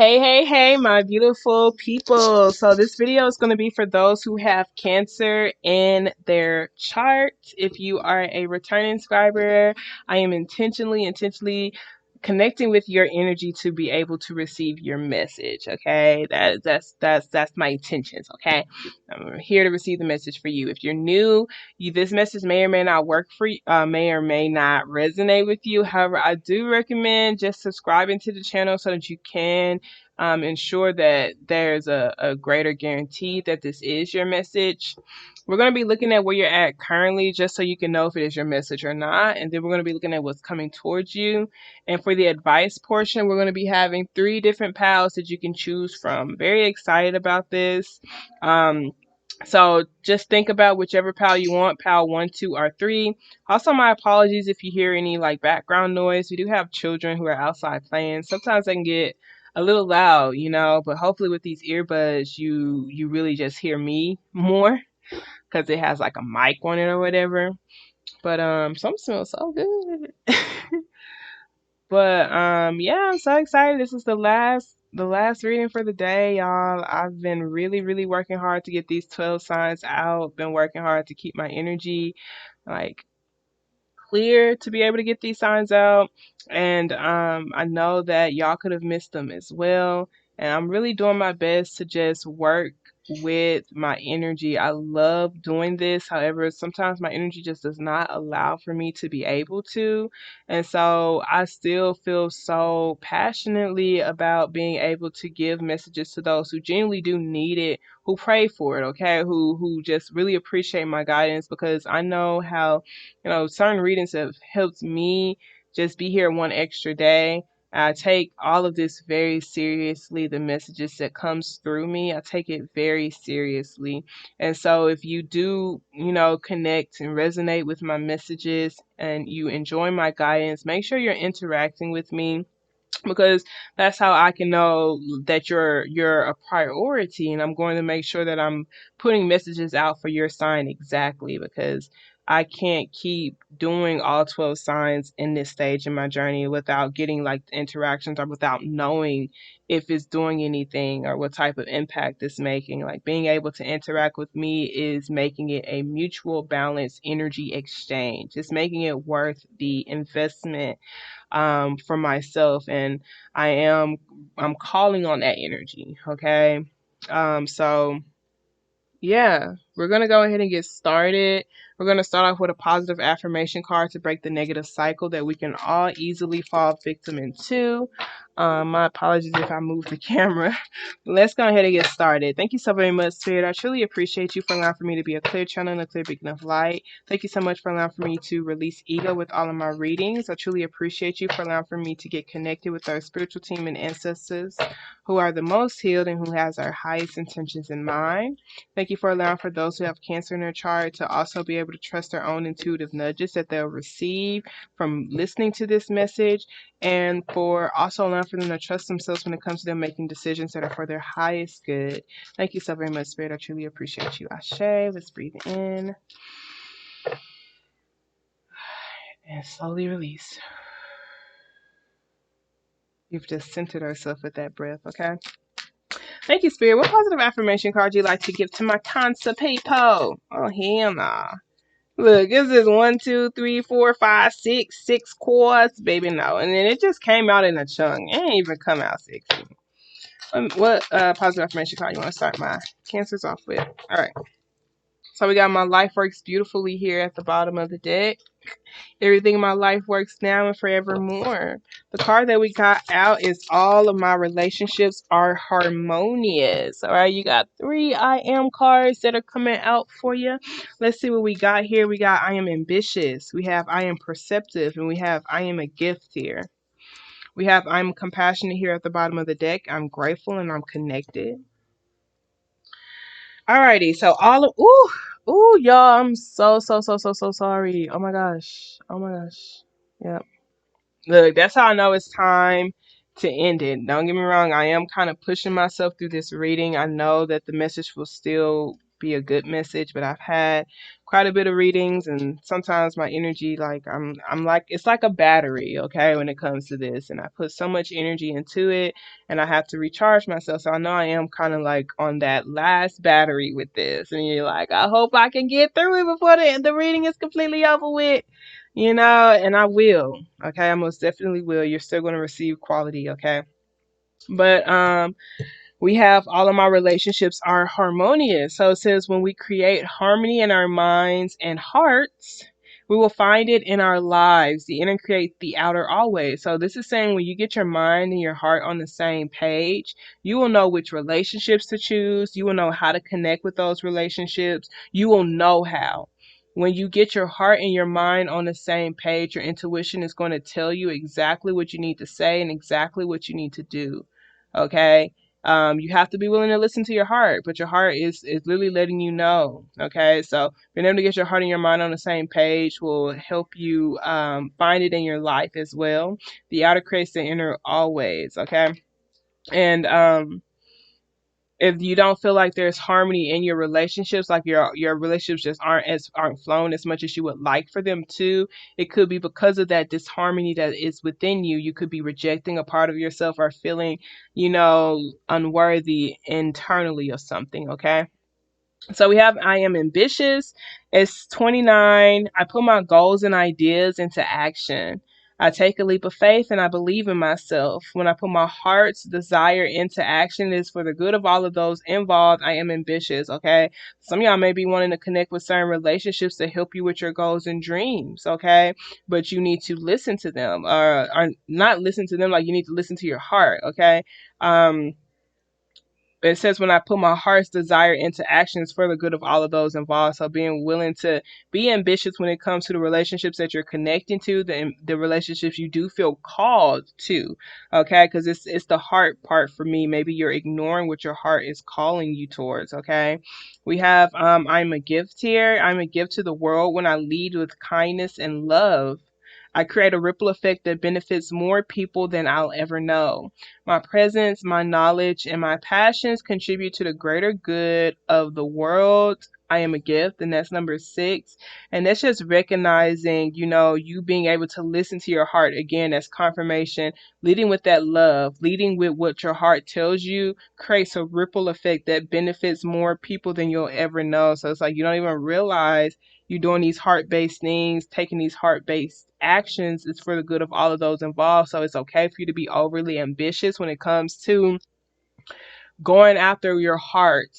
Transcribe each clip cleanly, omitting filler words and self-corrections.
Hey, my beautiful people. So this video is going to be for those who have Cancer in their chart. If you are a returning subscriber, I am intentionally connecting with your energy to be able to receive your message. Okay, that's my intentions. Okay, I'm here to receive the message for you. If you're new, this message may or may not work for you, may or may not resonate with you. However, I do recommend just subscribing to the channel so that you can ensure that there's a greater guarantee that this is your message. We're going to be looking at where you're at currently just so you can know if it is your message or not. And then we're going to be looking at what's coming towards you. And for the advice portion, we're going to be having 3 different piles that you can choose from. Very excited about this. So just think about whichever pal you want, pal 1, 2, or 3. Also, my apologies if you hear any like background noise. We do have children who are outside playing. Sometimes they can get a little loud, but hopefully with these earbuds, you really just hear me more because it has like a mic on it or whatever. But some smells so good. But yeah, I'm so excited. This is the last reading for the day, y'all. I've been really working hard to get these 12 signs out. Been working hard to keep my energy like clear to be able to get these signs out. And I know that y'all could have missed them as well. And I'm really doing my best to just work with my energy. I love doing this. However, sometimes my energy just does not allow for me to be able to. And so I still feel so passionately about being able to give messages to those who genuinely do need it, who pray for it, okay? Who just really appreciate my guidance because I know how certain readings have helped me just be here one extra day. I take all of this very seriously. The messages that comes through me, I take it very seriously. And so if you do, connect and resonate with my messages and you enjoy my guidance, make sure you're interacting with me because that's how I can know that you're a priority, and I'm going to make sure that I'm putting messages out for your sign exactly because I can't keep doing all 12 signs in this stage in my journey without getting like the interactions or without knowing if it's doing anything or what type of impact it's making. Like being able to interact with me is making it a mutual balance energy exchange. It's making it worth the investment for myself, and I'm calling on that energy. Okay. So yeah, we're gonna go ahead and get started. We're gonna start off with a positive affirmation card to break the negative cycle that we can all easily fall victim into. My apologies if I move the camera. Let's go ahead and get started. Thank you so very much, Spirit. I truly appreciate you for allowing for me to be a clear channel and a clear beacon of light. Thank you so much for allowing for me to release ego with all of my readings. I truly appreciate you for allowing for me to get connected with our spiritual team and ancestors who are the most healed and who has our highest intentions in mind. Thank you for allowing for those who have Cancer in their chart to also be able to trust their own intuitive nudges that they'll receive from listening to this message, and for also allowing for them to trust themselves when it comes to them making decisions that are for their highest good. Thank you so very much, Spirit. I truly appreciate you. Ashe. Let's breathe in and slowly release. You've just centered ourselves with that breath, okay? Thank you, Spirit. What positive affirmation card you like to give to my Cancer people? Oh, hell nah. Look, is this 1, 2, 3, 4, 5, 6, 6 quarts? Baby, no. And then it just came out in a chunk. It ain't even come out 60. What positive affirmation card you want to start my Cancers off with? All right. So we got my life works beautifully here at the bottom of the deck. Everything in my life works now and forevermore. The card that we got out is all of my relationships are harmonious. All right, you got 3 I am cards that are coming out for you. Let's see what we got here. We got I am ambitious. We have I am perceptive. And we have I am a gift here. We have I'm compassionate here at the bottom of the deck. I'm grateful and I'm connected. Alrighty, so all of y'all, I'm so sorry. Oh my gosh. Yep. Look, that's how I know it's time to end it. Don't get me wrong, I am kind of pushing myself through this reading. I know that the message will still be a good message, but I've had quite a bit of readings, and sometimes my energy, like I'm like, it's like a battery, okay, when it comes to this, and I put so much energy into it, and I have to recharge myself. So I know I am kind of like on that last battery with this, and you're like, I hope I can get through it before the reading is completely over with. And I will. Okay, I most definitely will. You're still going to receive quality, okay? But we have all of my relationships are harmonious. So it says when we create harmony in our minds and hearts, we will find it in our lives. The inner creates the outer always. So this is saying when you get your mind and your heart on the same page, you will know which relationships to choose. You will know how to connect with those relationships. You will know how. When you get your heart and your mind on the same page, your intuition is going to tell you exactly what you need to say and exactly what you need to do. Okay? You have to be willing to listen to your heart, but your heart is literally letting you know. Okay, so being able to get your heart and your mind on the same page will help you find it in your life as well. The outer creates the inner always. Okay, and if you don't feel like there's harmony in your relationships, like your relationships just aren't flowing as much as you would like for them to, it could be because of that disharmony that is within you. You could be rejecting a part of yourself or feeling, unworthy internally or something, okay? So we have I am ambitious. It's 29. I put my goals and ideas into action. I take a leap of faith and I believe in myself. When I put my heart's desire into action, it is for the good of all of those involved. I am ambitious, okay? Some of y'all may be wanting to connect with certain relationships to help you with your goals and dreams, okay? But you need to listen to them, or not listen to them, like you need to listen to your heart, okay? It says when I put my heart's desire into actions for the good of all of those involved. So being willing to be ambitious when it comes to the relationships that you're connecting to, the relationships you do feel called to, okay? Because it's the heart part for me. Maybe you're ignoring what your heart is calling you towards, okay? We have I'm a gift here. I'm a gift to the world when I lead with kindness and love. I create a ripple effect that benefits more people than I'll ever know. My presence, my knowledge, and my passions contribute to the greater good of the world. I am a gift, and that's number 6. And that's just recognizing, you being able to listen to your heart. Again, that's confirmation. Leading with that love, leading with what your heart tells you creates a ripple effect that benefits more people than you'll ever know. So it's like you don't even realize you're doing these heart-based things, taking these heart-based actions is for the good of all of those involved. So it's okay for you to be overly ambitious when it comes to going after your heart,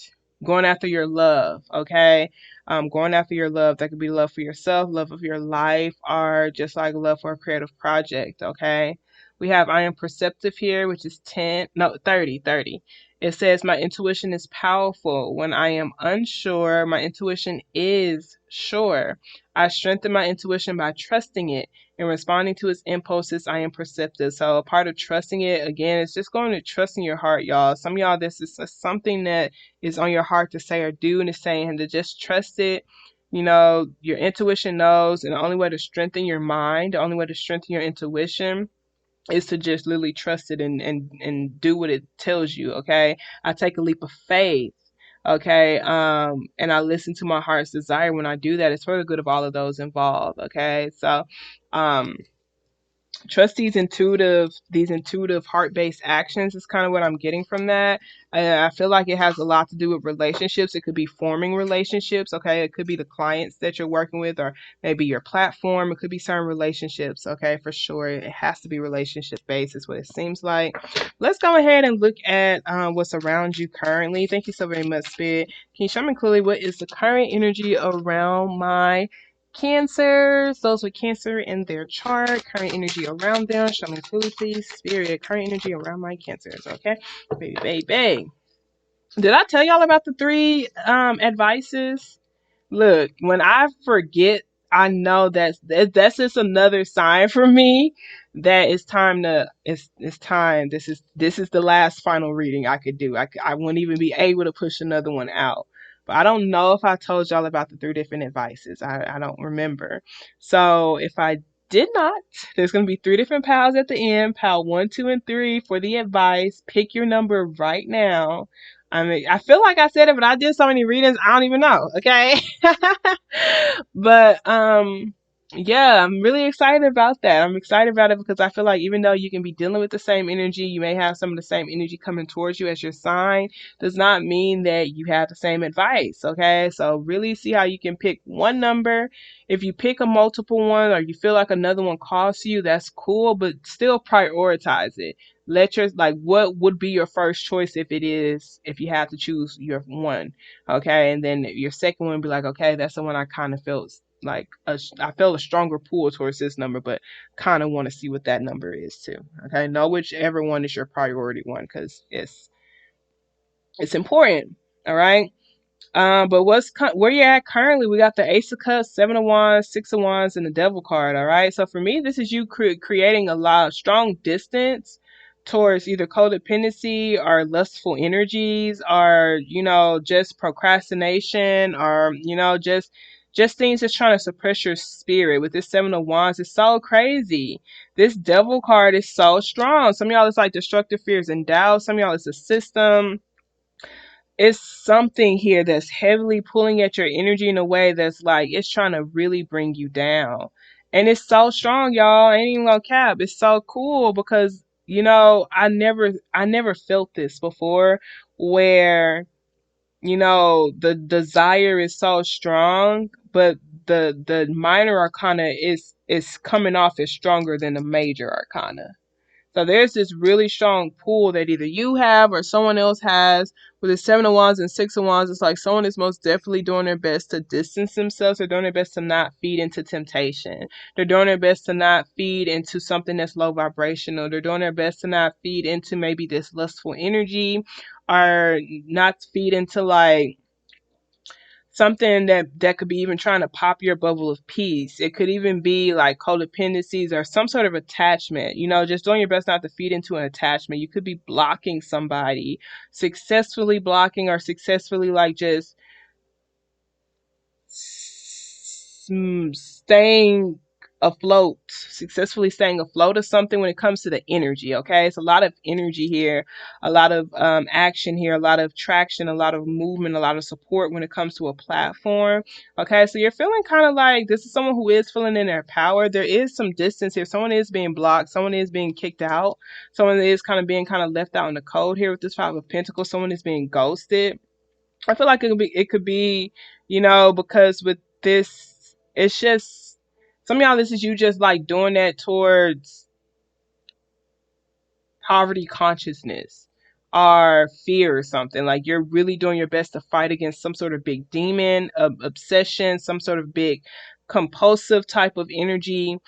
going after your love, okay? Going after your love. That could be love for yourself, love of your life, or just like love for a creative project, okay? We have I am perceptive here, which is 30. It says my intuition is powerful. When I am unsure, my intuition is sure. I strengthen my intuition by trusting it. In responding to its impulses, I am perceptive. So a part of trusting it, again, is just going to trusting your heart, y'all. Some of y'all, this is something that is on your heart to say or do, and it's saying to just trust it. Your intuition knows, and the only way to strengthen your mind, the only way to strengthen your intuition is to just literally trust it and do what it tells you, okay? I take a leap of faith. Okay, and I listen to my heart's desire. When I do that, it's for the good of all of those involved. Okay, so um, trust these intuitive heart-based actions is kind of what I'm getting from that. I feel like it has a lot to do with relationships. It could be forming relationships, okay? It could be the clients that you're working with, or maybe your platform. It could be certain relationships, okay? For sure, it has to be relationship based is what it seems like. Let's go ahead and look at what's around you currently. Thank you so very much, Spirit. Can you show me clearly what is the current energy around my Cancers, those with Cancer in their chart, current energy around them. Show me clearly, please. Spirit, current energy around my Cancers, okay? Baby. Did I tell y'all about the 3 advices? Look, when I forget, I know that's just another sign for me that it's time. This is the last final reading I could do. I wouldn't even be able to push another one out. But I don't know if I told y'all about the 3 different advices. I don't remember. So if I did not, there's going to be 3 different piles at the end. Pile 1, 2, and 3 for the advice. Pick your number right now. I mean, I feel like I said it, but I did so many readings, I don't even know. Okay. But yeah, I'm really excited about that. I'm excited about it because I feel like even though you can be dealing with the same energy, you may have some of the same energy coming towards you as your sign, does not mean that you have the same advice. Okay. So really see how you can pick one number. If you pick a multiple one or you feel like another one calls to you, that's cool, but still prioritize it. Let your, like, what would be your first choice if you have to choose your one. Okay, and then your second one be like, okay, that's the one I kind of felt like I felt a stronger pull towards this number, but kind of want to see what that number is too. Okay, know whichever one is your priority one because it's important. All right. But where you're at currently? We got the Ace of Cups, Seven of Wands, Six of Wands, and the Devil card. All right. So for me, this is you creating a lot of strong distance towards either codependency or lustful energies, or just procrastination, or just things that's trying to suppress your spirit. With this Seven of Wands, it's so crazy. This Devil card is so strong. Some of y'all it's like destructive fears and doubts. Some of y'all it's a system, it's something here that's heavily pulling at your energy in a way that's like it's trying to really bring you down. And it's so strong, y'all. I ain't even gonna cap. It's so cool because I never felt this before where the desire is so strong, but the minor arcana is coming off as stronger than the major arcana. So there's this really strong pull that either you have or someone else has with the Seven of Wands and Six of Wands. It's like someone is most definitely doing their best to distance themselves. They're doing their best to not feed into temptation. They're doing their best to not feed into something that's low vibrational. They're doing their best to not feed into maybe this lustful energy, or not feed into like something that could be even trying to pop your bubble of peace. It could even be like codependencies or some sort of attachment. Just doing your best not to feed into an attachment. You could be blocking somebody, successfully blocking, or successfully like just staying afloat, successfully staying afloat of something when it comes to the energy. Okay, it's a lot of energy here, a lot of action here, a lot of traction, a lot of movement, a lot of support when it comes to a platform. Okay, so you're feeling kind of like this is someone who is feeling in their power. There is some distance here. Someone is being blocked, someone is being kicked out, someone is kind of being kind of left out in the cold here with this Five of Pentacles. Someone is being ghosted. I feel like it could be, because with this, it's just some of y'all, this is you just like doing that towards poverty consciousness or fear or something. Like you're really doing your best to fight against some sort of big demon, obsession, some sort of big compulsive type of energy.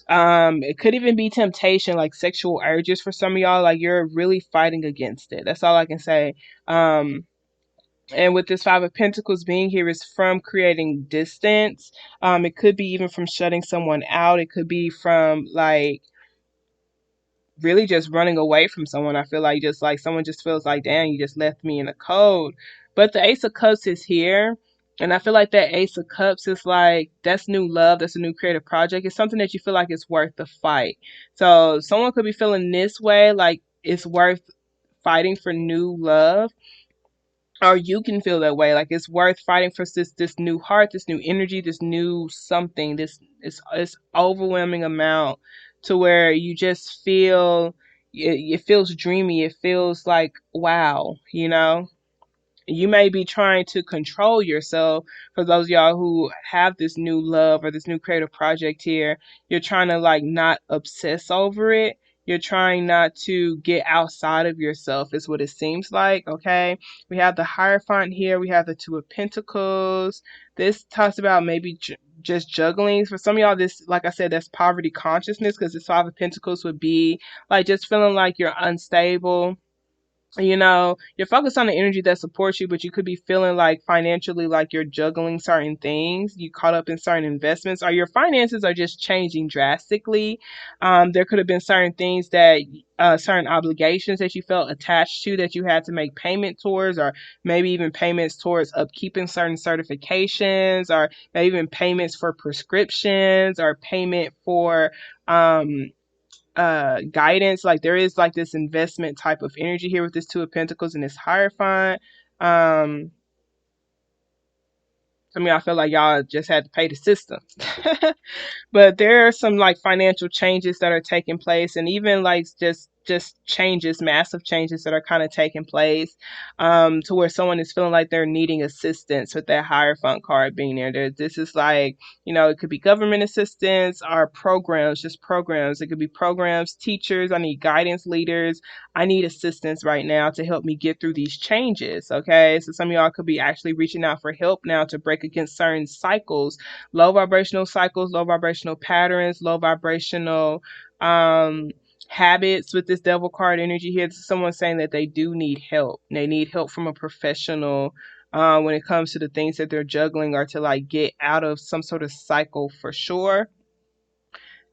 It could even be temptation, like sexual urges for some of y'all. Like you're really fighting against it. That's all I can say. And with this Five of Pentacles being here is from creating distance. It could be even from shutting someone out. It could be from like really just running away from someone. I feel like just like someone just feels like, damn, you just left me in the cold. But the Ace of Cups is here. And I feel like that Ace of Cups is like, that's new love. That's a new creative project. It's something that you feel like it's worth the fight. So someone could be feeling this way, like it's worth fighting for new love, or you can feel that way, like it's worth fighting for this new heart, this new energy, this new something, this overwhelming amount to where you just feel it feels dreamy, it feels like wow. You may be trying to control yourself. For those of y'all who have this new love or this new creative project here, you're trying to like not obsess over it. You're trying not to get outside of yourself, is what it seems like. Okay. We have the Hierophant here. We have the Two of Pentacles. This talks about maybe just juggling. For some of y'all, this, like I said, that's poverty consciousness, because the Five of Pentacles would be like just feeling like you're unstable. You're focused on the energy that supports you, but you could be feeling like financially like you're juggling certain things. You caught up in certain investments, or your finances are just changing drastically. There could have been certain things that, certain obligations that you felt attached to that you had to make payment towards, or maybe even payments towards upkeeping certain certifications, or maybe even payments for prescriptions, or payment for, guidance. Like there is like this investment type of energy here with this Two of Pentacles and this Hierophant. um I mean, I feel like y'all just had to pay the system. But there are some like financial changes that are taking place, and even like just changes, massive changes that are kind of taking place, to where someone is feeling like they're needing assistance with that Hierophant card being there. This is like, it could be government assistance or programs, just programs. It could be programs, teachers. I need guidance leaders. I need assistance right now to help me get through these changes. Okay, so some of y'all could be actually reaching out for help now to break against certain cycles, low vibrational cycles, low vibrational patterns, low vibrational um habits with this devil card energy here. This is someone saying that they do need help. They need help from a professional when it comes to the things that they're juggling, or to like get out of some sort of cycle for sure.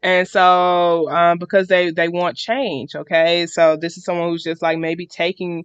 And so because they want change. Okay, so this is someone who's just like maybe taking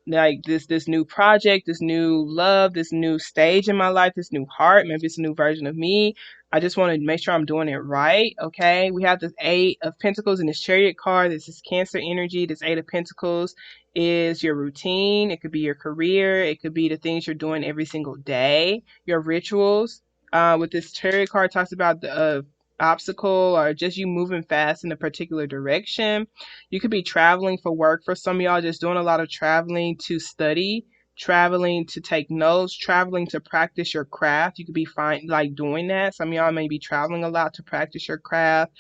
like this new project, this new love, this new stage in my life, this new heart. Maybe it's a new version of me. I just want to make sure I'm doing it right. Okay, we have this Eight of Pentacles in this Chariot card. This is Cancer energy. This Eight of Pentacles is your routine. It could be your career. It could be the things you're doing every single day, your rituals. With this Chariot card, talks about the obstacle, or just you moving fast in a particular direction. You could be traveling for work. For some of y'all, just doing a lot of traveling to study, traveling to take notes, traveling to practice your craft. You could be fine like doing that. Some of y'all may be traveling a lot to practice your craft,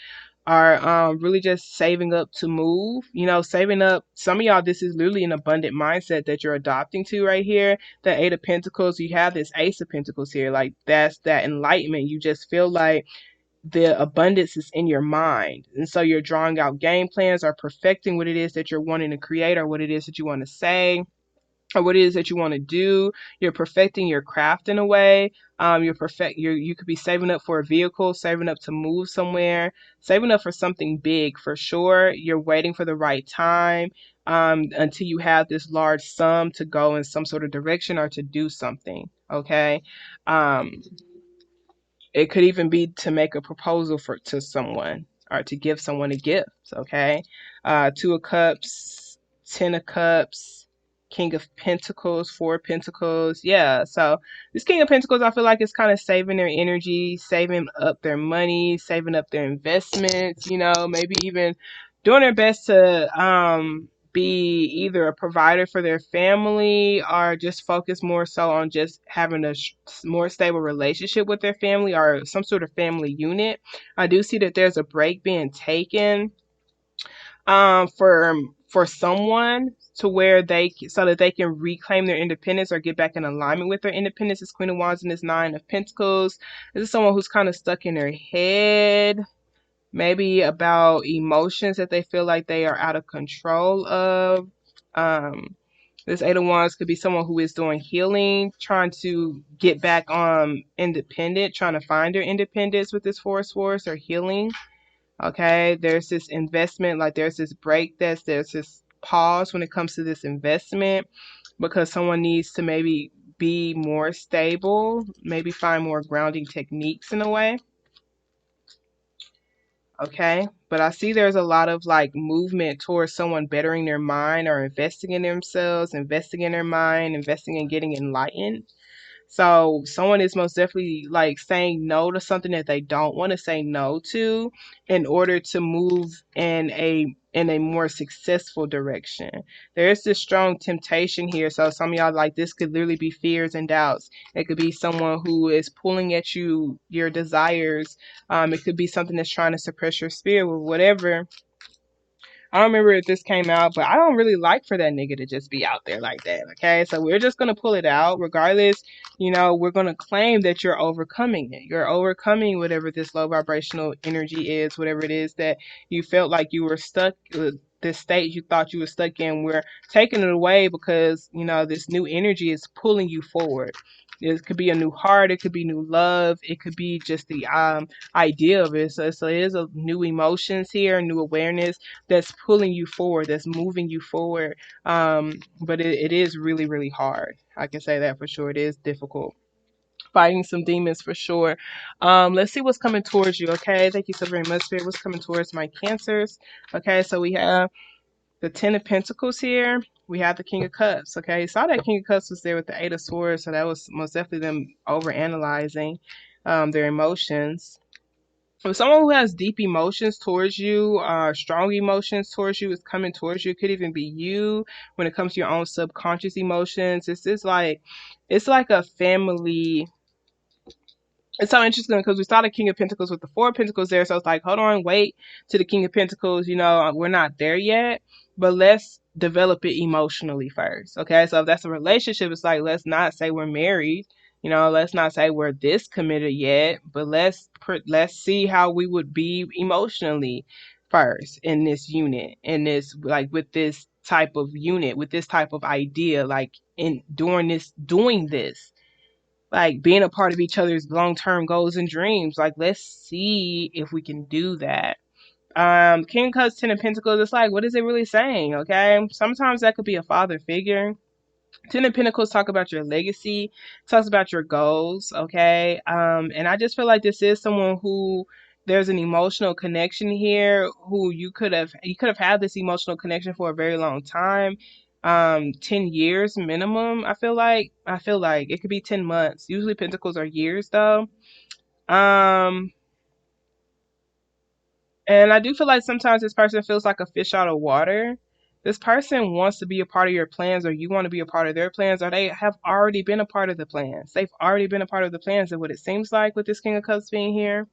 or really just saving up to move. Saving up. Some of y'all, this is literally an abundant mindset that you're adopting to right here. The Eight of Pentacles, you have this Ace of Pentacles here. Like that's that enlightenment. You just feel like the abundance is in your mind. And so you're drawing out game plans, or perfecting what it is that you're wanting to create, or what it is that you want to say, or what it is that you want to do. You're perfecting your craft in a way. You could be saving up for a vehicle, saving up to move somewhere, saving up for something big for sure. You're waiting for the right time, until you have this large sum to go in some sort of direction, or to do something. Okay. Um, it could even be to make a proposal to someone, or to give someone a gift. Okay. Two of Cups, Ten of Cups, King of Pentacles, Four of Pentacles. Yeah. So this King of Pentacles, I feel like it's kind of saving their energy, saving up their money, saving up their investments, maybe even doing their best to be either a provider for their family, or just focus more so on just having a more stable relationship with their family, or some sort of family unit. I do see that there's a break being taken for someone, to where so that they can reclaim their independence, or get back in alignment with their independence. This Queen of Wands and this Nine of Pentacles. This is someone who's kind of stuck in their head, maybe about emotions that they feel like they are out of control of. This Eight of Wands could be someone who is doing healing, trying to get back independent, trying to find their independence with this Four of Swords, or healing. Okay, there's this investment, like there's this break, there's this pause when it comes to this investment, because someone needs to maybe be more stable, maybe find more grounding techniques in a way. Okay, but I see there's a lot of like movement towards someone bettering their mind, or investing in themselves, investing in their mind, investing in getting enlightened. So someone is most definitely like saying no to something that they don't want to say no to, in order to move in a more successful direction. There is this strong temptation here. So some of y'all, like, this could literally be fears and doubts. It could be someone who is pulling at your desires. It could be something that's trying to suppress your spirit, with whatever. I don't remember if this came out, but I don't really like for that nigga to just be out there like that. Okay, so we're just gonna pull it out regardless. We're gonna claim that you're overcoming it. You're overcoming whatever this low vibrational energy is, whatever it is that you felt like you were stuck. This state you thought you were stuck in, we're taking it away, because this new energy is pulling you forward. It could be a new heart, it could be new love, it could be just the idea of it. So it is a new emotions here, new awareness that's pulling you forward, that's moving you forward. But it is really, really hard. I can say that for sure. It is difficult. Fighting some demons for sure. Let's see what's coming towards you, okay? Thank you so very much, Spirit. What's coming towards my Cancers? Okay, so we have the Ten of Pentacles here. We have the King of Cups, okay? Saw that King of Cups was there with the Eight of Swords, so that was most definitely them overanalyzing their emotions. If someone who has deep emotions towards you, strong emotions towards you, is coming towards you. It could even be you when it comes to your own subconscious emotions. It's like a family. It's so interesting because we saw the King of Pentacles with the Four of Pentacles there. So it's like, hold on, wait to the King of Pentacles. You know, we're not there yet, but let's develop it emotionally first. Okay. So if that's a relationship, it's like, let's not say we're married. You know, let's not say we're this committed yet, but let's see how we would be emotionally first in this unit, in this, like with this type of unit, with this type of idea, like in doing this, like being a part of each other's long-term goals and dreams. Like, let's see if we can do that. King of Cups, Ten of Pentacles, it's like, what is it really saying? Okay, sometimes that could be a father figure. Ten of Pentacles talk about your legacy, talks about your goals, okay? And I just feel like this is someone who there's an emotional connection here, who you could have had this emotional connection for a very long time. 10 years minimum, I feel like it could be 10 months. Usually pentacles are years though. Um and I do feel like sometimes this person feels like a fish out of water. This person wants to be a part of your plans, or you want to be a part of their plans, or they have already been a part of the plans. They've already been a part of the plans. And what it seems like with this King of Cups being here,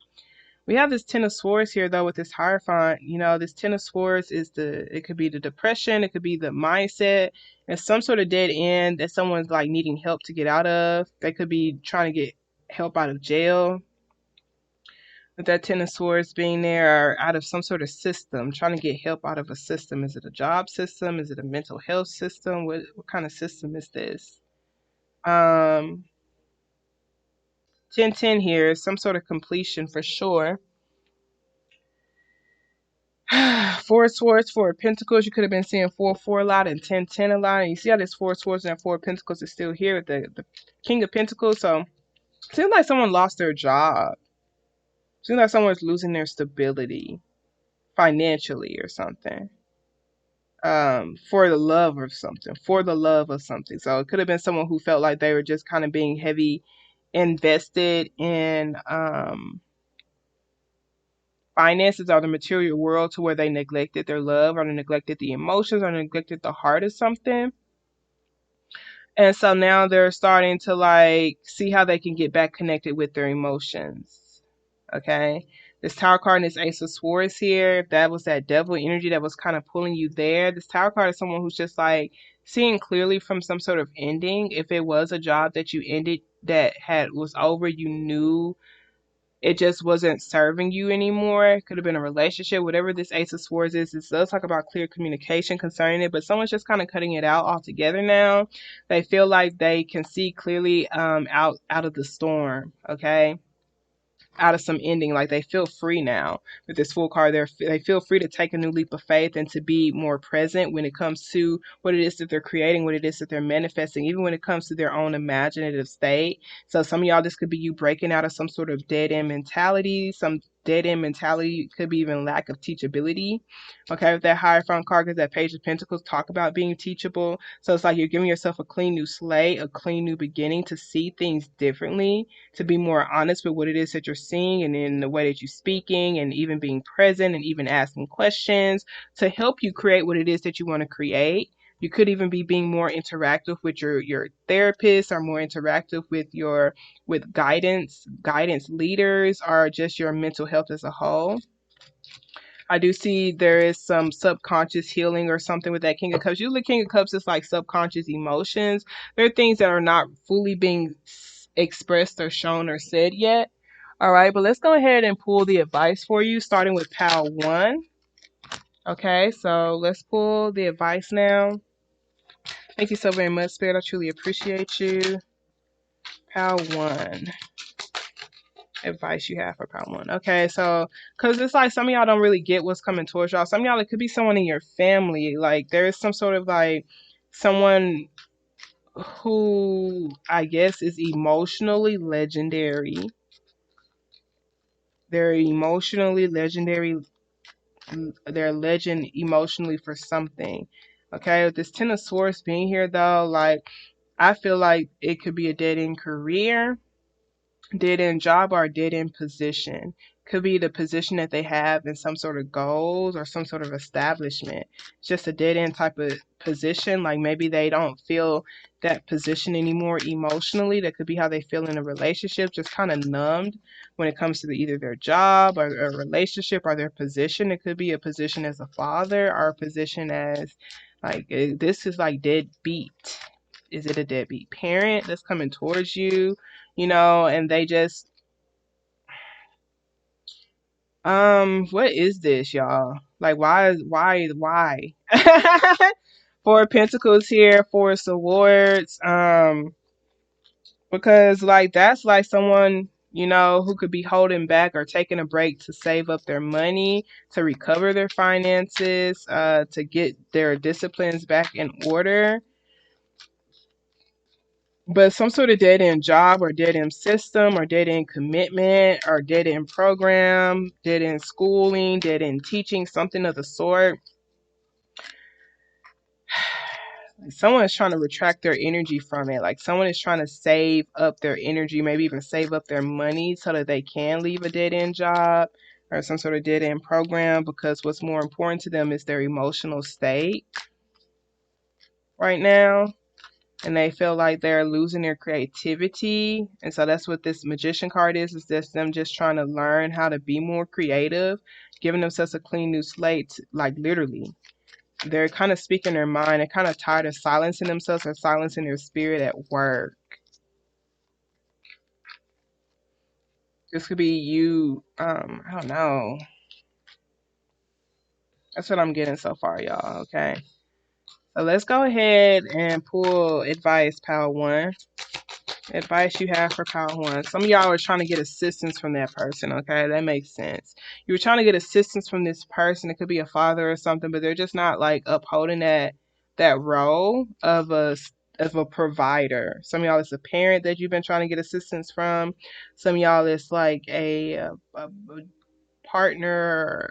we have this Ten of Swords here, though, with this Hierophant. You know, this Ten of Swords it could be the depression, it could be the mindset, and some sort of dead end that someone's like needing help to get out of. They could be trying to get help out of jail with that Ten of Swords being there, or out of some sort of system, trying to get help out of a system. Is it a job system? Is it a mental health system? What kind of system is this? 10-10 here is some sort of completion for sure. Four of Swords, Four of Pentacles. You could have been seeing 4-4 a lot and 10-10 a lot. And you see how this Four of Swords and Four of Pentacles is still here with the King of Pentacles. So it seems like someone lost their job. It seems like someone's losing their stability financially or something. For the love of something, for the love of something. So it could have been someone who felt like they were just kind of being heavy invested in finances or the material world, to where they neglected their love, or they neglected the emotions, or neglected the heart of something. And so now they're starting to like see how they can get back connected with their emotions. Okay. This Tower card and this Ace of Swords here, if that was that devil energy that was kind of pulling you there, this Tower card is someone who's just like seeing clearly from some sort of ending. If it was a job that you ended that was over, you knew it just wasn't serving you anymore. It could have been a relationship, whatever this Ace of Swords is. This does talk about clear communication concerning it, but someone's just kind of cutting it out altogether now. They feel like they can see clearly out of the storm, okay? Out of some ending, like they feel free now with this Fool card. They feel free to take a new leap of faith and to be more present when it comes to what it is that they're creating, what it is that they're manifesting, even when it comes to their own imaginative state. So some of y'all, this could be you breaking out of some sort of dead end mentality. Some dead end mentality could be even lack of teachability. Okay, with that Hierophant card, because that Page of Pentacles talk about being teachable. So it's like you're giving yourself a clean new slate, a clean new beginning to see things differently, to be more honest with what it is that you're seeing, and in the way that you're speaking, and even being present, and even asking questions to help you create what it is that you want to create. You could even be being more interactive with your therapist, or more interactive with guidance leaders, or just your mental health as a whole. I do see there is some subconscious healing or something with that King of Cups. Usually King of Cups is like subconscious emotions. There are things that are not fully being expressed or shown or said yet. All right, but let's go ahead and pull the advice for you, starting with pile 1. Okay, so let's pull the advice now. Thank you so very much, Spirit. I truly appreciate you. Pile 1. Advice you have for pile 1. Okay, so because it's like some of y'all don't really get what's coming towards y'all. Some of y'all, it could be someone in your family. Like there is some sort of like someone who I guess is emotionally legendary. They're emotionally legendary. They're a legend emotionally for something. Okay, with this Ten of Swords being here though, like I feel like it could be a dead end career, dead end job, or a dead end position. Could be the position that they have in some sort of goals or some sort of establishment. It's just a dead end type of position. Like maybe they don't feel that position anymore emotionally. That could be how they feel in a relationship, just kind of numbed when it comes to either their job or a relationship or their position. It could be a position as a father or a position as like this is like deadbeat. Is it a deadbeat parent that's coming towards you? And they just what is this, y'all? Like why? Four of Pentacles here, Four of Swords, because like that's like someone, who could be holding back or taking a break to save up their money, to recover their finances, to get their disciplines back in order. But some sort of dead end job or dead end system or dead end commitment or dead end program, dead end schooling, dead end teaching, something of the sort. Like someone is trying to retract their energy from it. Like someone is trying to save up their energy, maybe even save up their money so that they can leave a dead end job or some sort of dead end program, because what's more important to them is their emotional state right now. And they feel like they're losing their creativity. And so that's what this Magician card is just them just trying to learn how to be more creative, giving themselves a clean new slate, like literally. They're kind of speaking their mind. They're kind of tired of silencing themselves or silencing their spirit at work. This could be you, I don't know. That's what I'm getting so far, y'all, okay? So let's go ahead and pull advice, Pile 1. Advice you have for Pile 1. Some of y'all are trying to get assistance from that person, okay? That makes sense. You were trying to get assistance from this person. It could be a father or something, but they're just not like upholding that role of a provider. Some of y'all it's a parent that you've been trying to get assistance from. Some of y'all it's like a partner,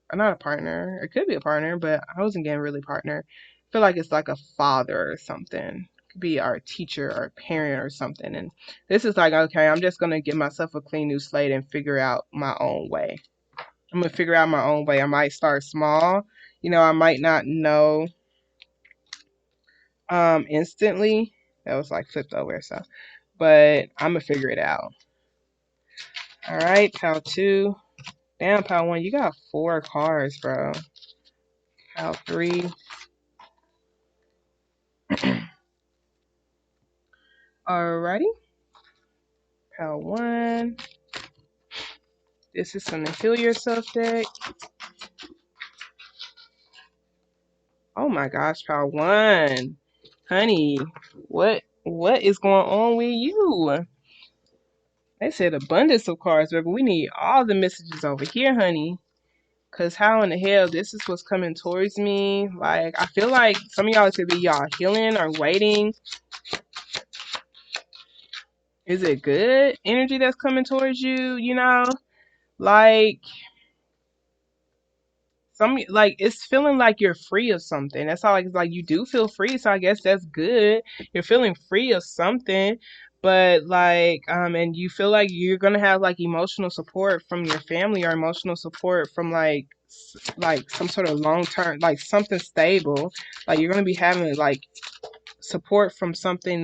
or not a partner. It could be a partner, but I wasn't getting really partner. I feel like it's like a father or something. It could be our teacher or parent or something. And this is like, okay, I'm just gonna give myself a clean new slate and figure out my own way. I'm gonna figure out my own way. I might start small. I might not know instantly. That was like flipped over, so but I'm gonna figure it out. All right, pal 2. Damn, pal 1, you got 4 cards, bro. Pal 3. Alrighty. Pal 1. This is from the Heal Yourself deck. Oh my gosh, Pal 1. Honey, what is going on with you? They said abundance of cards, but we need all the messages over here, honey. Cause how in the hell this is what's coming towards me? Like I feel like some of y'all could be y'all healing or waiting. Is it good energy that's coming towards you? Like it's feeling like you're free of something. That's all. Like it's like you do feel free, so I guess that's good. You're feeling free of something, but like and you feel like you're gonna have like emotional support from your family or emotional support from like some sort of long term, like something stable. Like you're gonna be having like support from something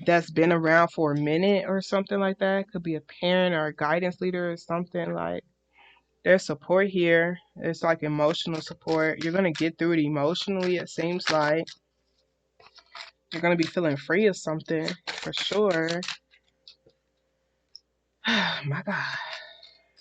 that's been around for a minute or something like that. Could be a parent or a guidance leader or something like. There's support here. It's like emotional support. You're going to get through it emotionally, it seems like. You're going to be feeling free of something for sure. My God.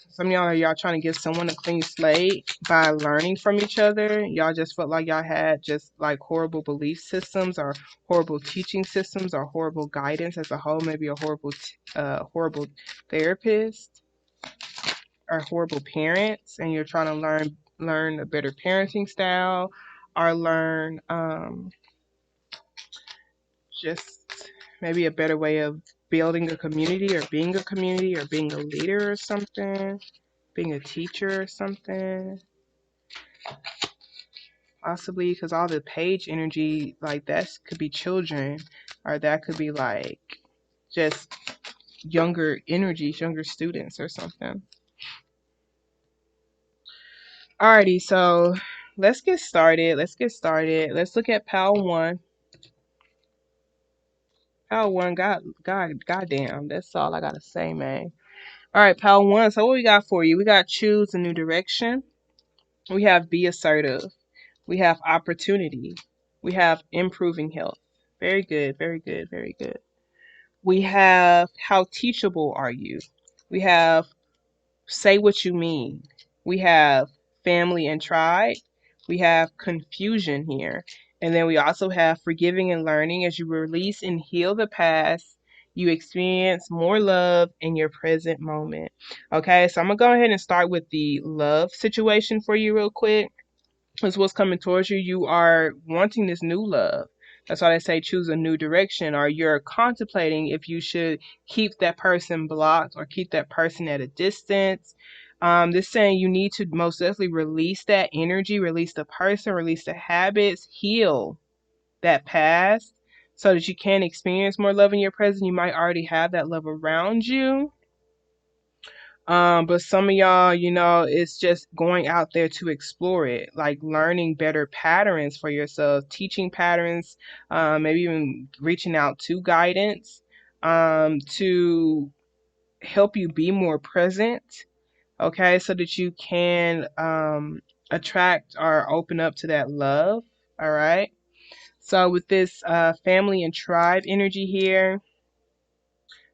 Some of y'all trying to give someone a clean slate by learning from each other. Y'all just felt like y'all had just like horrible belief systems or horrible teaching systems or horrible guidance as a whole. Maybe a horrible therapist or horrible parents, and you're trying to learn a better parenting style or learn just maybe a better way of building a community or being a leader or something, being a teacher or something. Possibly because all the page energy, like that could be children, or that could be like just younger energies, younger students or something. Alrighty, so let's get started. Let's look at pal one. Pal one, goddamn, that's all I gotta say, man. All right, pal one. So what we got for you? We got choose a new direction. We have be assertive. We have opportunity. We have improving health. Very good, very good, very good. We have how teachable are you? We have say what you mean. We have family and tribe. We have confusion here. And then we also have forgiving and learning. As you release and heal the past, you experience more love in your present moment. Okay, so I'm going to go ahead and start with the love situation for you real quick. Is what's coming towards you. You are wanting this new love. That's why they say choose a new direction, or you're contemplating if you should keep that person blocked or keep that person at a distance. This saying you need to most definitely release that energy, release the person, release the habits, heal that past so that you can experience more love in your present. You might already have that love around you. But some of y'all, it's just going out there to explore it, like learning better patterns for yourself, teaching patterns, maybe even reaching out to guidance, to help you be more present, okay, so that you can attract or open up to that love, all right? So with this family and tribe energy here,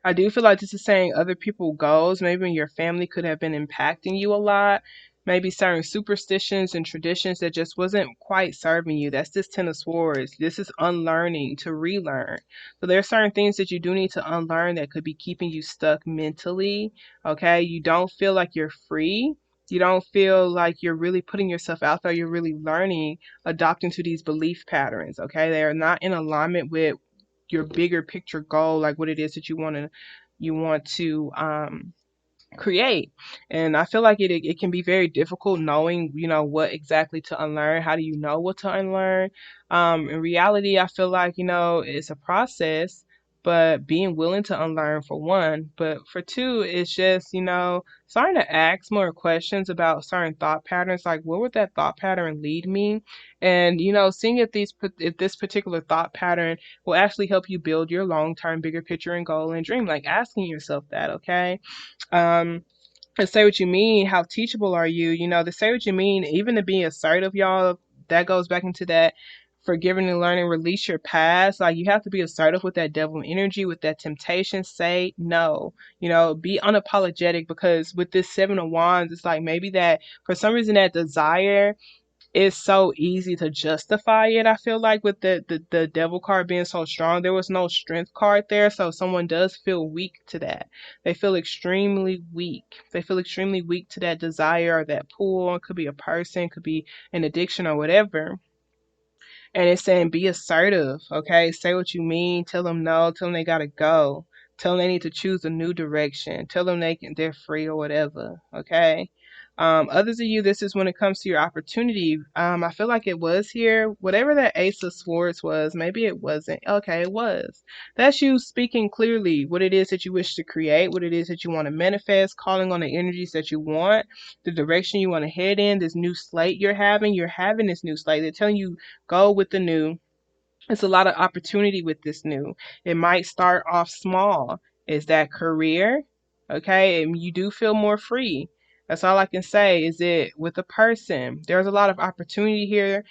I do feel like this is saying other people's goals. Maybe your family could have been impacting you a lot. Maybe certain superstitions and traditions that just wasn't quite serving you. That's this Ten of Swords. This is unlearning to relearn. So there are certain things that you do need to unlearn that could be keeping you stuck mentally. Okay, you don't feel like you're free. You don't feel like you're really putting yourself out there. You're really learning, adopting to these belief patterns. Okay, they are not in alignment with your bigger picture goal, like what it is that you want to create. And I feel like it can be very difficult knowing, what exactly to unlearn. How do you know what to unlearn? In reality, I feel like, it's a process, but being willing to unlearn for one, but for two, it's just, starting to ask more questions about certain thought patterns, like where would that thought pattern lead me? And, seeing if this particular thought pattern will actually help you build your long-term bigger picture and goal and dream, like asking yourself that, okay? Um, and say what you mean, how teachable are you? To say what you mean, even to be assertive, y'all, that goes back into that forgiving and learning, release your past. Like you have to be assertive with that devil energy, with that temptation. Say no, be unapologetic, because with this Seven of Wands, it's like maybe that for some reason that desire, it's so easy to justify it. I feel like with the devil card being so strong, there was no strength card there, so someone does feel weak to that. They feel extremely weak. They feel extremely weak to that desire or that pull. It could be a person, could be an addiction or whatever. And it's saying be assertive, okay? Say what you mean. Tell them no. Tell them they gotta go. Tell them they need to choose a new direction. Tell them they're free or whatever, okay? Others of you, this is when it comes to your opportunity. I feel like it was here. Whatever that Ace of Swords was, maybe it wasn't. Okay, it was. That's you speaking clearly what it is that you wish to create, what it is that you want to manifest, calling on the energies that you want, the direction you want to head in, this new slate you're having. You're having this new slate. They're telling you go with the new. It's a lot of opportunity with this new. It might start off small. Is that career? Okay, and you do feel more free. That's all I can say. Is it with a person? There's a lot of opportunity here.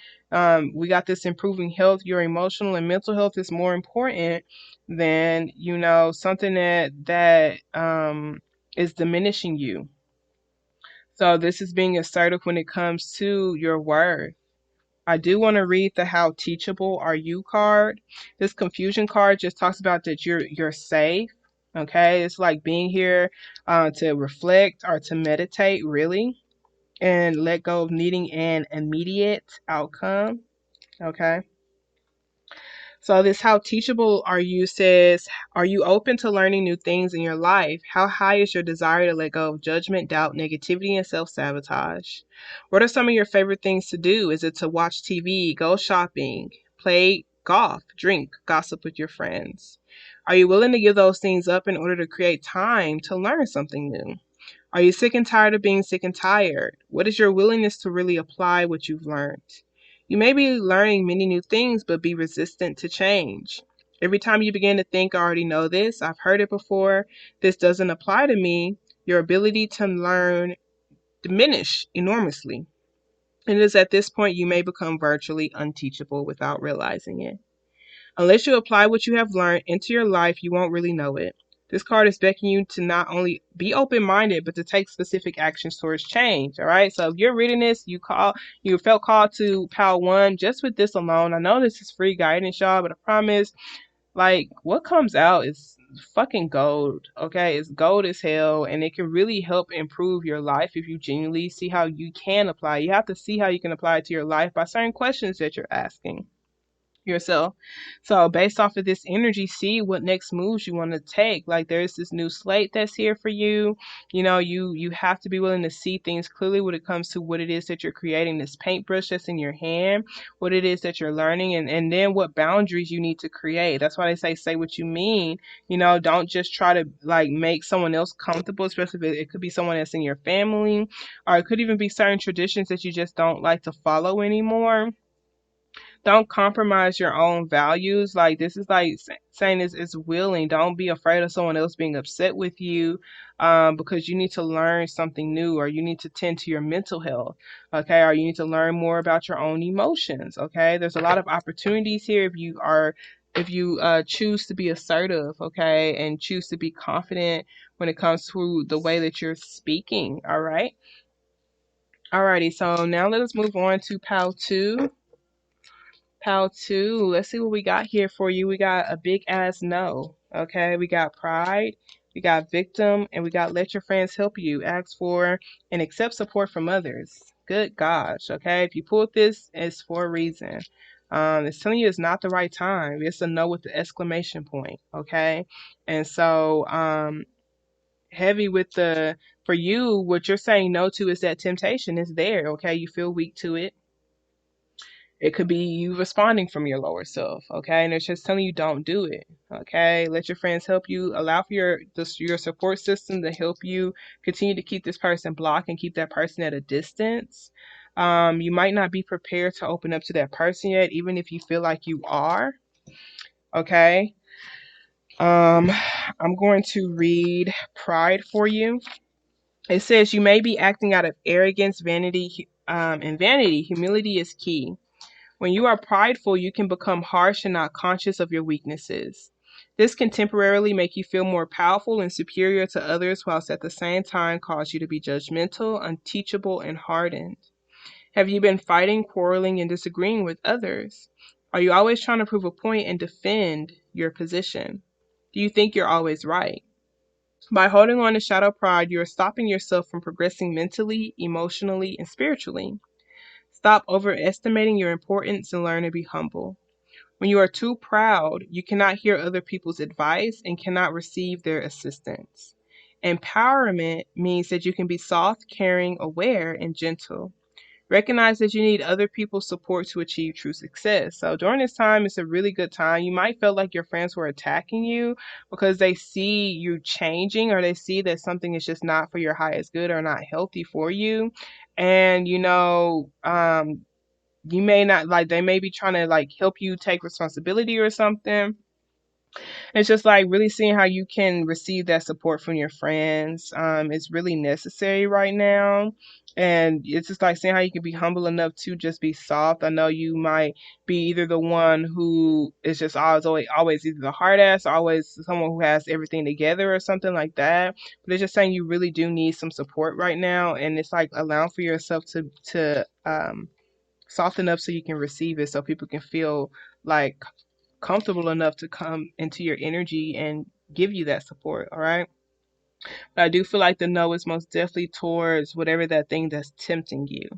We got this improving health. Your emotional and mental health is more important than, something that is diminishing you. So this is being assertive when it comes to your worth. I do want to read the how teachable are you card. This confusion card just talks about that you're safe. Okay, it's like being here to reflect or to meditate really, and let go of needing an immediate outcome. Okay. So this how teachable are you says, are you open to learning new things in your life? How high is your desire to let go of judgment, doubt, negativity, and self-sabotage? What are some of your favorite things to do? Is it to watch TV, go shopping, play golf, drink, gossip with your friends? Are you willing to give those things up in order to create time to learn something new? Are you sick and tired of being sick and tired? What is your willingness to really apply what you've learned? You may be learning many new things, but be resistant to change. Every time you begin to think, I already know this, I've heard it before, this doesn't apply to me, your ability to learn diminish enormously. And it is at this point you may become virtually unteachable without realizing it. Unless you apply what you have learned into your life, you won't really know it. This card is beckoning you to not only be open-minded, but to take specific actions towards change. All right. So if you're reading this, you felt called to pile one just with this alone. I know this is free guidance, y'all, but I promise, like, what comes out is fucking gold. Okay, it's gold as hell, and it can really help improve your life if you genuinely see how you can apply. You have to see how you can apply it to your life by certain questions that you're asking yourself. So based off of this energy, see what next moves you want to take. Like, there's this new slate that's here for you. You know, you have to be willing to see things clearly when it comes to what it is that you're creating, this paintbrush that's in your hand, what it is that you're learning, and then what boundaries you need to create. That's why they say what you mean. You know, don't just try to like make someone else comfortable, especially if it could be someone that's in your family, or it could even be certain traditions that you just don't like to follow anymore. Don't compromise your own values. Like, this is like saying is willing. Don't be afraid of someone else being upset with you, because you need to learn something new, or you need to tend to your mental health. Okay, or you need to learn more about your own emotions. Okay, there's a lot of opportunities here if you choose to be assertive, okay, and choose to be confident when it comes to the way that you're speaking. All right. Alrighty, so now let us move on to pile two. Pal two. Let's see what we got here for you. We got a big ass no. Okay. We got pride. We got victim. And we got let your friends help you. Ask for and accept support from others. Good gosh. Okay. If you pulled this, it's for a reason. It's telling you it's not the right time. It's a no with the exclamation point. Okay. And so, heavy with for you, what you're saying no to is that temptation is there. Okay. You feel weak to it. It could be you responding from your lower self, okay? And it's just telling you don't do it, okay? Let your friends help you. Allow for your support system to help you continue to keep this person blocked and keep that person at a distance. You might not be prepared to open up to that person yet, even if you feel like you are, okay? I'm going to read pride for you. It says you may be acting out of arrogance, vanity, and vanity. Humility is key. When you are prideful, you can become harsh and not conscious of your weaknesses. This can temporarily make you feel more powerful and superior to others, whilst at the same time cause you to be judgmental, unteachable, and hardened. Have you been fighting, quarreling, and disagreeing with others? Are you always trying to prove a point and defend your position? Do you think you're always right? By holding on to shadow pride, you are stopping yourself from progressing mentally, emotionally, and spiritually. Stop overestimating your importance and learn to be humble. When you are too proud, you cannot hear other people's advice and cannot receive their assistance. Empowerment means that you can be soft, caring, aware, and gentle. Recognize that you need other people's support to achieve true success. So during this time, it's a really good time. You might feel like your friends were attacking you because they see you changing, or they see that something is just not for your highest good or not healthy for you. And you may not like, they may be trying to like help you take responsibility or something. It's just like really seeing how you can receive that support from your friends. Is really necessary right now. And it's just like seeing how you can be humble enough to just be soft. I know you might be either the one who is just always either the hard ass, or always someone who has everything together or something like that. But it's just saying you really do need some support right now. And it's like allowing for yourself to soften up so you can receive it, so people can feel like comfortable enough to come into your energy and give you that support. All right. But I do feel like the no is most definitely towards whatever that thing that's tempting you.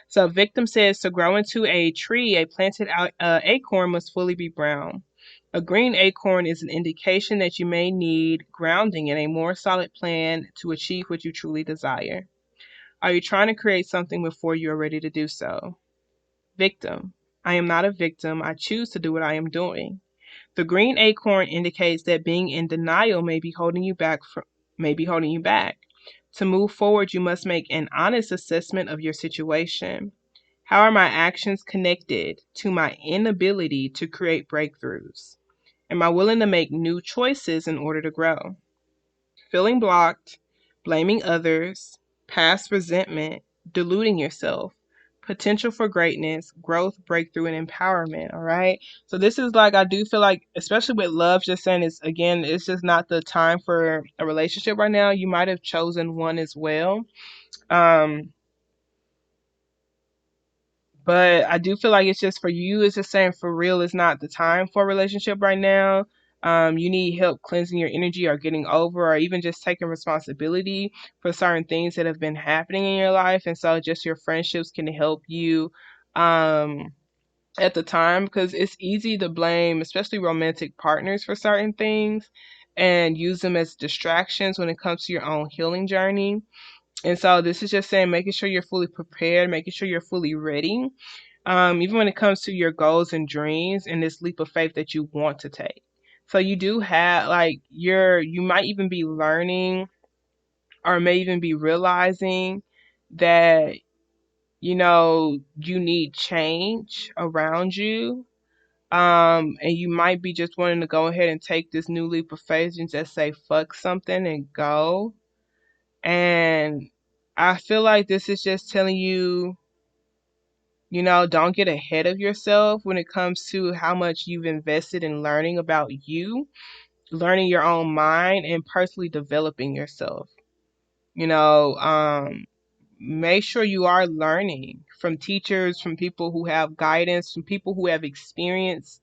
So victim says to grow into a tree, a planted acorn must fully be brown. A green acorn is an indication that you may need grounding in a more solid plan to achieve what you truly desire. Are you trying to create something before you are ready to do so? Victim. I am not a victim. I choose to do what I am doing. The green acorn indicates that being in denial may be holding you back. To move forward, you must make an honest assessment of your situation. How are my actions connected to my inability to create breakthroughs? Am I willing to make new choices in order to grow? Feeling blocked, blaming others, past resentment, deluding yourself, potential for greatness, growth, breakthrough, and empowerment. All right. So this is like, I do feel like, especially with love, just saying is again, it's just not the time for a relationship right now. You might have chosen one as well. Um, But I do feel like it's just for you, it's just saying for real, it's not the time for a relationship right now. You need help cleansing your energy or getting over or even just taking responsibility for certain things that have been happening in your life. And so just your friendships can help you um, at the time because it's easy to blame, especially romantic partners, for certain things and use them as distractions when it comes to your own healing journey. And so this is just saying making sure you're fully prepared, making sure you're fully ready, even when it comes to your goals and dreams and this leap of faith that you want to take. So you do have like you might even be learning or may even be realizing that you need change around you. And you might be just wanting to go ahead and take this new leap of faith and just say fuck something and go. And I feel like this is just telling you, don't get ahead of yourself when it comes to how much you've invested in learning about you, learning your own mind, and personally developing yourself. You know, um, Make sure you are learning from teachers, from people who have guidance, from people who have experienced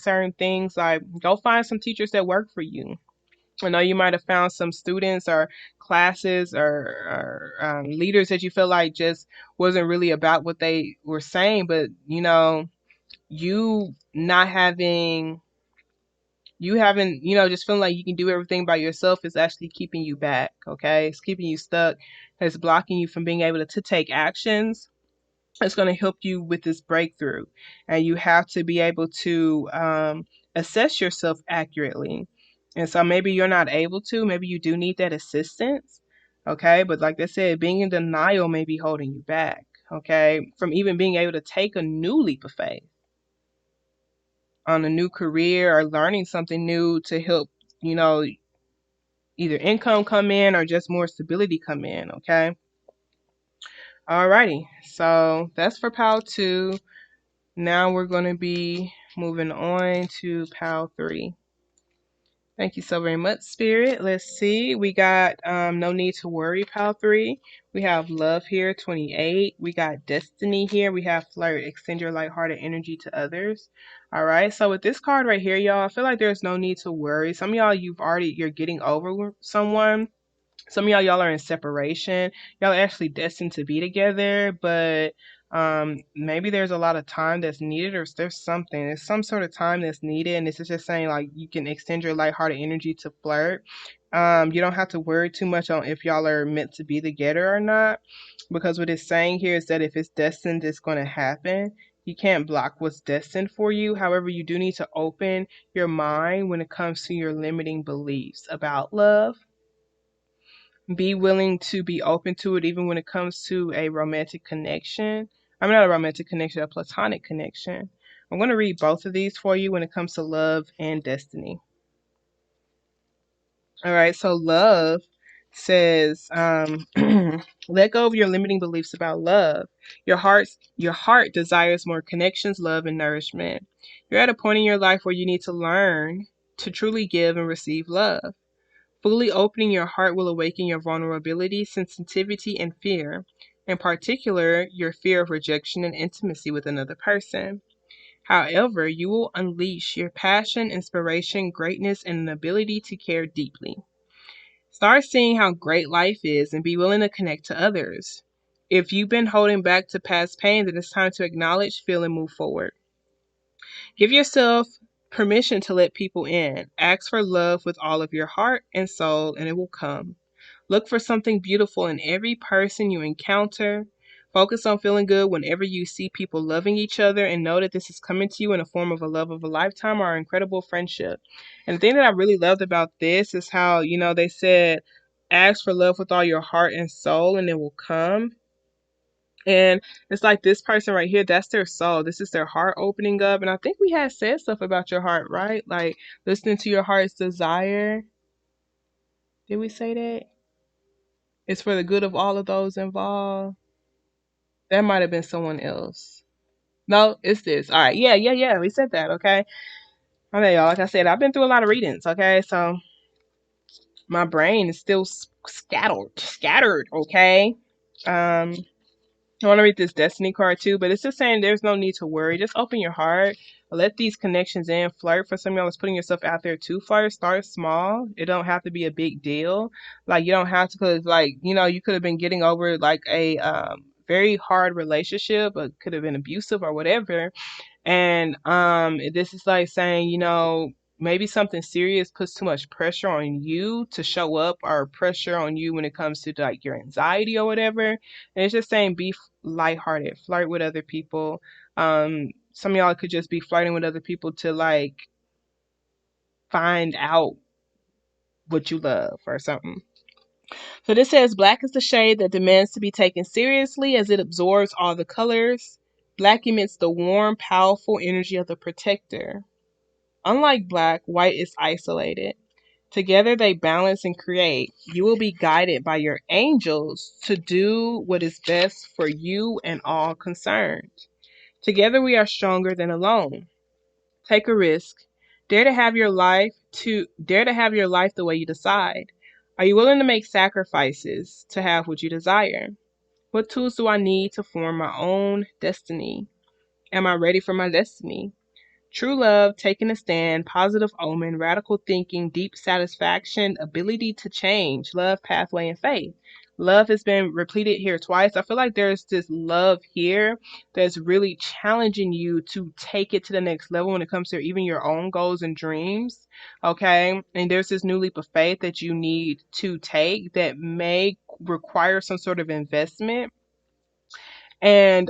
certain things. Like, go find some teachers that work for you. I know you might have found some students or classes or leaders that you feel like just wasn't really about what they were saying, but you not having, you haven't, just feeling like you can do everything by yourself is actually keeping you back, okay? It's keeping you stuck, it's blocking you from being able to take actions. It's going to help you with this breakthrough. And you have to be able to assess yourself accurately. And so maybe you're not able to, maybe you do need that assistance. Okay. But like I said, being in denial may be holding you back. Okay. From even being able to take a new leap of faith on a new career or learning something new to help, you know, either income come in or just more stability come in. Okay. Alrighty. So that's for pile 2. Now we're going to be moving on to pile 3. Thank you so very much, Spirit. Let's see. We got No Need to Worry, pile 3. We have Love here, 28. We got Destiny here. We have Flirt, extend your lighthearted energy to others. All right. So with this card right here, y'all, I feel like there's no need to worry. Some of y'all, you're getting over someone. Some of y'all are in separation. Y'all are actually destined to be together, but maybe there's a lot of time that's needed, or there's some sort of time that's needed, and this is just saying like you can extend your lighthearted energy to flirt. You don't have to worry too much on if y'all are meant to be together or not, because what it's saying here is that if it's destined, it's going to happen. You can't block what's destined for you. However, you do need to open your mind when it comes to your limiting beliefs about love. Be willing to be open to it even when it comes to a romantic connection. I'm not a romantic connection, a platonic connection. I'm going to read both of these for you when it comes to love and destiny. All right, so love says, let go of your limiting beliefs about love. Your heart desires more connections, love, and nourishment. You're at a point in your life where you need to learn to truly give and receive love. Fully opening your heart will awaken your vulnerability, sensitivity, and fear. In particular, your fear of rejection and intimacy with another person. However, you will unleash your passion, inspiration, greatness, and an ability to care deeply. Start seeing how great life is and be willing to connect to others. If you've been holding back to past pain, then it's time to acknowledge, feel, and move forward. Give yourself permission to let people in. Ask for love with all of your heart and soul, and it will come. Look for something beautiful in every person you encounter. Focus on feeling good whenever you see people loving each other, and know that this is coming to you in the form of a love of a lifetime or an incredible friendship. And the thing that I really loved about this is how, they said, ask for love with all your heart and soul, and it will come. And it's like this person right here, that's their soul. This is their heart opening up. And I think we had said stuff about your heart, right? Like listening to your heart's desire. Did we say that? It's for the good of all of those involved. That might have been someone else. No, it's this. All right. Yeah, yeah, yeah. We said that. Okay. Okay, y'all. Like I said, I've been through a lot of readings. Okay. So my brain is still scattered. Okay. I want to read this destiny card too, but it's just saying there's no need to worry. Just open your heart. Let these connections in. Flirt. For some of y'all, it's putting yourself out there to flirt. Start small. It don't have to be a big deal. Like you don't have to, cause like you could have been getting over like a very hard relationship, but could have been abusive or whatever. And this is like saying, maybe something serious puts too much pressure on you to show up, or pressure on you when it comes to like your anxiety or whatever. And it's just saying be lighthearted, flirt with other people. Some of y'all could just be flirting with other people to like find out what you love or something. So this says black is the shade that demands to be taken seriously as it absorbs all the colors. Black emits the warm, powerful energy of the protector. Unlike black, white is isolated. Together they balance and create. You will be guided by your angels to do what is best for you and all concerned. Together we are stronger than alone. Take a risk. Dare to have your life the way you decide. Are you willing to make sacrifices to have what you desire? What tools do I need to form my own destiny? Am I ready for my destiny? True love, taking a stand, positive omen, radical thinking, deep satisfaction, ability to change, love, pathway, and faith. Love has been repeated here twice. I feel like there's this love here that's really challenging you to take it to the next level when it comes to even your own goals and dreams. Okay. And there's this new leap of faith that you need to take that may require some sort of investment, and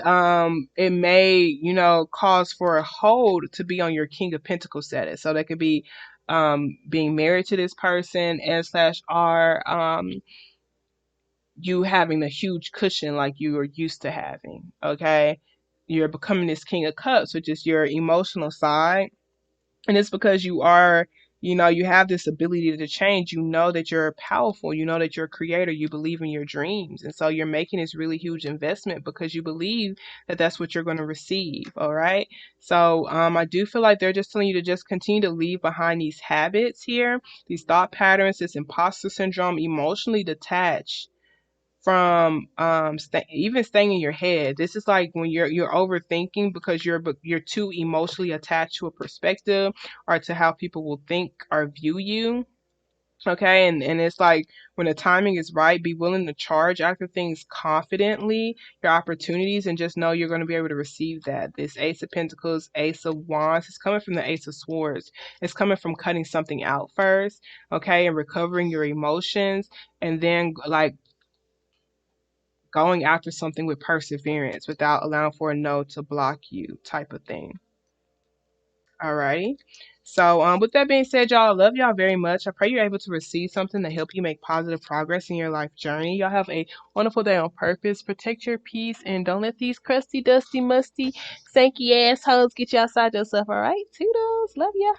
it may cause for a hold to be on your King of Pentacles status. So that could be being married to this person, and slash r you having a huge cushion like you are used to having. Okay, you're becoming this King of Cups, which is your emotional side. And it's because you are, you have this ability to change. You know that you're powerful. You know that you're a creator. You believe in your dreams. And so you're making this really huge investment because you believe that that's what you're going to receive. All right. So I do feel like they're just telling you to just continue to leave behind these habits here, these thought patterns, this imposter syndrome, emotionally detached from even staying in your head. This is like when you're overthinking because you're too emotionally attached to a perspective or to how people will think or view you. Okay, and it's like when the timing is right, be willing to charge after things confidently, your opportunities, and just know you're going to be able to receive that. This Ace of Pentacles, Ace of Wands, is coming from the Ace of Swords. It's coming from cutting something out first, okay, and recovering your emotions, and then like going after something with perseverance without allowing for a no to block you, type of thing. Alrighty. So with that being said, y'all, I love y'all very much. I pray you're able to receive something to help you make positive progress in your life journey. Y'all have a wonderful day on purpose. Protect your peace and don't let these crusty, dusty, musty, stanky assholes get you outside yourself. All right. Toodles. Love ya.